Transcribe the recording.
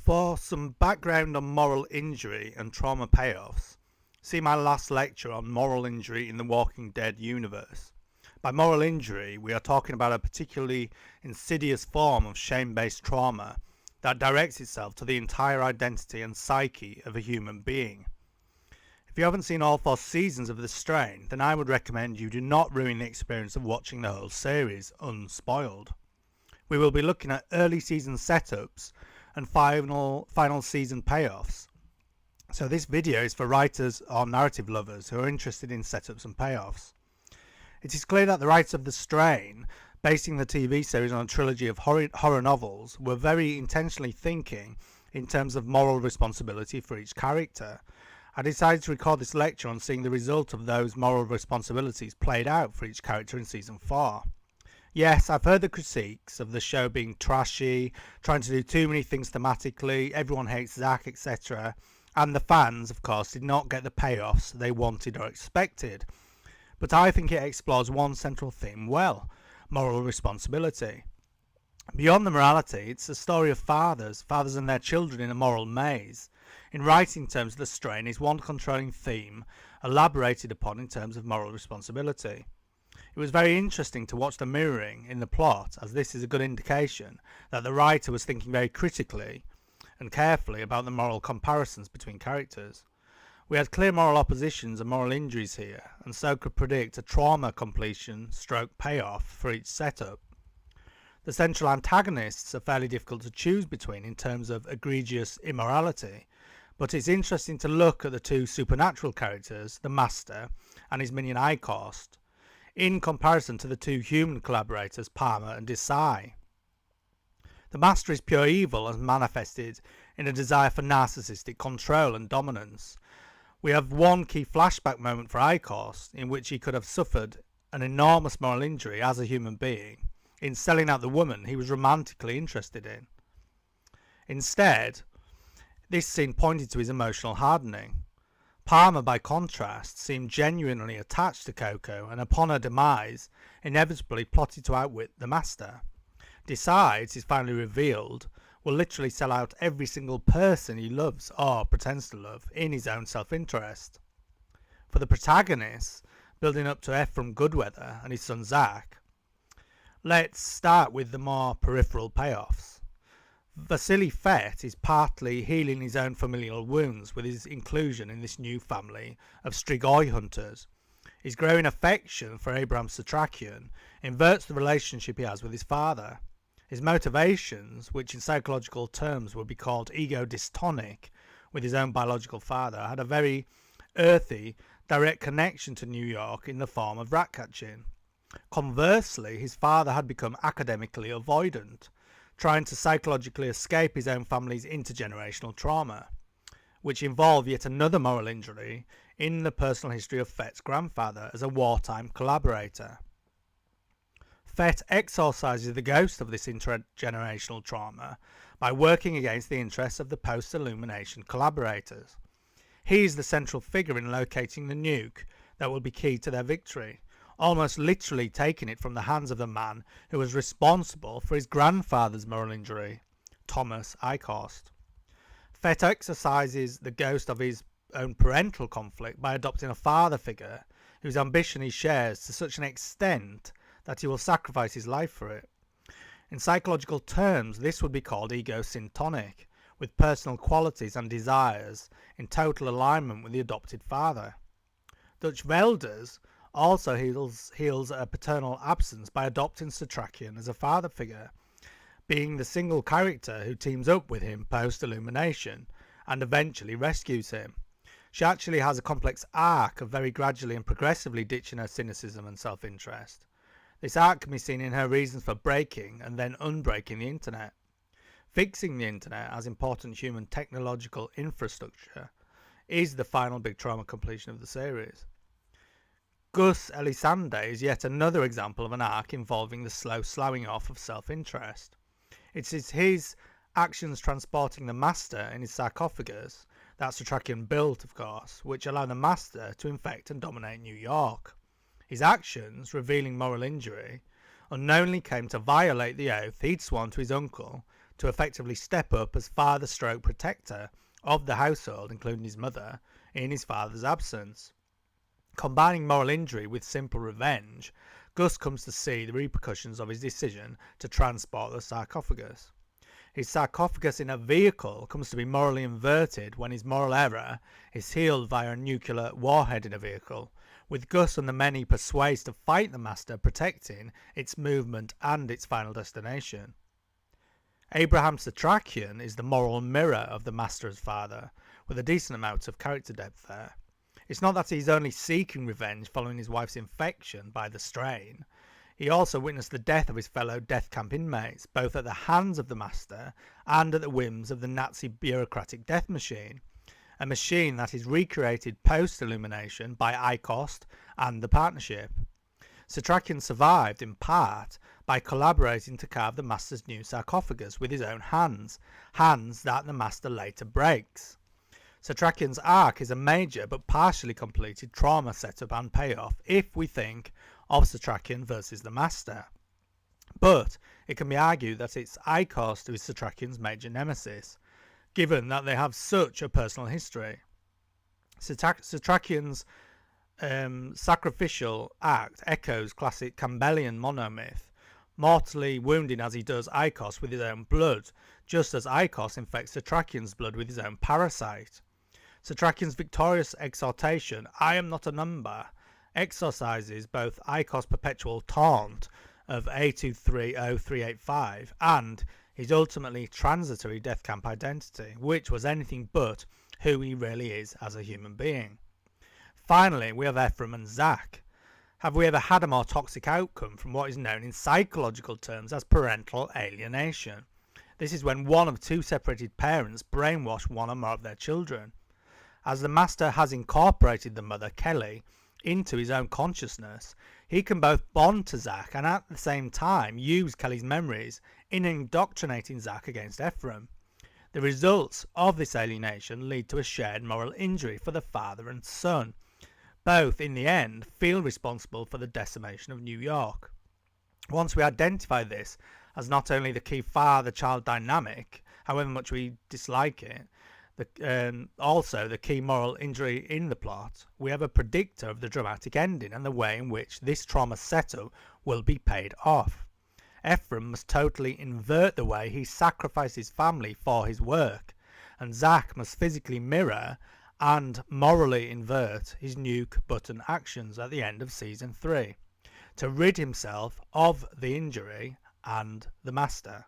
For some background on moral injury and trauma payoffs, see my last lecture on moral injury in the Walking Dead universe. By moral injury, we are talking about a particularly insidious form of shame-based trauma that directs itself to the entire identity and psyche of a human being. If you haven't seen all 4 seasons of The Strain, then I would recommend you do not ruin the experience of watching the whole series unspoiled. We will be looking at early season setups and final season payoffs. So this video is for writers or narrative lovers who are interested in setups and payoffs. It is clear that the writers of The Strain, basing the TV series on a trilogy of horror novels, were very intentionally thinking in terms of moral responsibility for each character. I decided to record this lecture on seeing the result of those moral responsibilities played out for each character in season 4. Yes, I've heard the critiques of the show being trashy, trying to do too many things thematically, everyone hates Zach, etc. And the fans, of course, did not get the payoffs they wanted or expected. But I think it explores one central theme well: moral responsibility. Beyond the morality, it's a story of fathers and their children in a moral maze. In writing terms, The Strain is one controlling theme elaborated upon in terms of moral responsibility. It was very interesting to watch the mirroring in the plot, as this is a good indication that the writer was thinking very critically and carefully about the moral comparisons between characters. We had clear moral oppositions and moral injuries here, and so could predict a trauma completion / payoff for each setup. The central antagonists are fairly difficult to choose between in terms of egregious immorality, but it's interesting to look at the 2 supernatural characters, the Master and his minion Icost, in comparison to the 2 human collaborators, Palmer and Desai. The Master is pure evil as manifested in a desire for narcissistic control and dominance. We have one key flashback moment for Icost in which he could have suffered an enormous moral injury as a human being in selling out the woman he was romantically interested in. Instead, this scene pointed to his emotional hardening. Palmer, by contrast, seemed genuinely attached to Coco, and upon her demise, inevitably plotted to outwit the Master. Desai, it is finally revealed, will literally sell out every single person he loves or pretends to love in his own self-interest. For the protagonists, building up to Ephraim Goodweather and his son Zach, let's start with the more peripheral payoffs. Vasily Fett is partly healing his own familial wounds with his inclusion in this new family of Strigoi hunters. His growing affection for Abraham Satrakian inverts the relationship he has with his father. His motivations, which in psychological terms would be called ego-dystonic with his own biological father, had a very earthy, direct connection to New York in the form of rat catching. Conversely, his father had become academically avoidant, trying to psychologically escape his own family's intergenerational trauma, which involved yet another moral injury in the personal history of Fett's grandfather as a wartime collaborator. Fett exorcises the ghost of this intergenerational trauma by working against the interests of the post-Illumination collaborators. He is the central figure in locating the nuke that will be key to their victory, almost literally taking it from the hands of the man who was responsible for his grandfather's moral injury, Thomas Icost. Fett exercises the ghost of his own parental conflict by adopting a father figure whose ambition he shares to such an extent that he will sacrifice his life for it. In psychological terms, this would be called ego-syntonic, with personal qualities and desires in total alignment with the adopted father. Dutch Velders also heals a paternal absence by adopting Satrakian as a father figure, being the single character who teams up with him post-Illumination and eventually rescues him. She actually has a complex arc of very gradually and progressively ditching her cynicism and self-interest. This arc can be seen in her reasons for breaking and then unbreaking the internet. Fixing the internet as important human technological infrastructure is the final big trauma completion of the series. Gus Elisande is yet another example of an arc involving the slow sloughing off of self-interest. It is his actions transporting the Master in his sarcophagus that Satrakian built, of course, which allow the Master to infect and dominate New York. His actions, revealing moral injury, unknowingly came to violate the oath he'd sworn to his uncle to effectively step up as father/protector of the household, including his mother, in his father's absence. Combining moral injury with simple revenge, Gus comes to see the repercussions of his decision to transport the sarcophagus. His sarcophagus in a vehicle comes to be morally inverted when his moral error is healed via a nuclear warhead in a vehicle, with Gus and the men he persuades to fight the Master protecting its movement and its final destination. Abraham Satrakian is the moral mirror of the Master as father, with a decent amount of character depth there. It's not that he's only seeking revenge following his wife's infection by the strain. He also witnessed the death of his fellow death camp inmates, both at the hands of the Master and at the whims of the Nazi bureaucratic death machine, a machine that is recreated post-illumination by ICOST and the Partnership. Satrakian survived, in part, by collaborating to carve the Master's new sarcophagus with his own hands that the Master later breaks. Satrakian's arc is a major but partially completed trauma setup and payoff if we think of Satrakian versus the Master. But it can be argued that it's ICOST who is Satrakian's major nemesis, given that they have such a personal history. Satrakian's sacrificial act echoes classic Campbellian monomyth, mortally wounding as he does ICOST with his own blood, just as ICOST infects Satrakian's blood with his own parasite. Satrakian's victorious exhortation, "I am not a number," exorcises both ICOST's perpetual taunt of A230385 and his ultimately transitory death camp identity, which was anything but who he really is as a human being. Finally, we have Ephraim and Zach. Have we ever had a more toxic outcome from what is known in psychological terms as parental alienation? This is when one of two separated parents brainwash one or more of their children. As the Master has incorporated the mother, Kelly, into his own consciousness, he can both bond to Zach and at the same time use Kelly's memories in indoctrinating Zach against Ephraim. The results of this alienation lead to a shared moral injury for the father and son. Both, in the end, feel responsible for the decimation of New York. Once we identify this as not only the key father-child dynamic, however much we dislike it, also the key moral injury in the plot, we have a predictor of the dramatic ending and the way in which this trauma setup will be paid off. Ephraim must totally invert the way he sacrificed his family for his work, and Zach must physically mirror and morally invert his nuke button actions at the end of Season 3 to rid himself of the injury and the Master.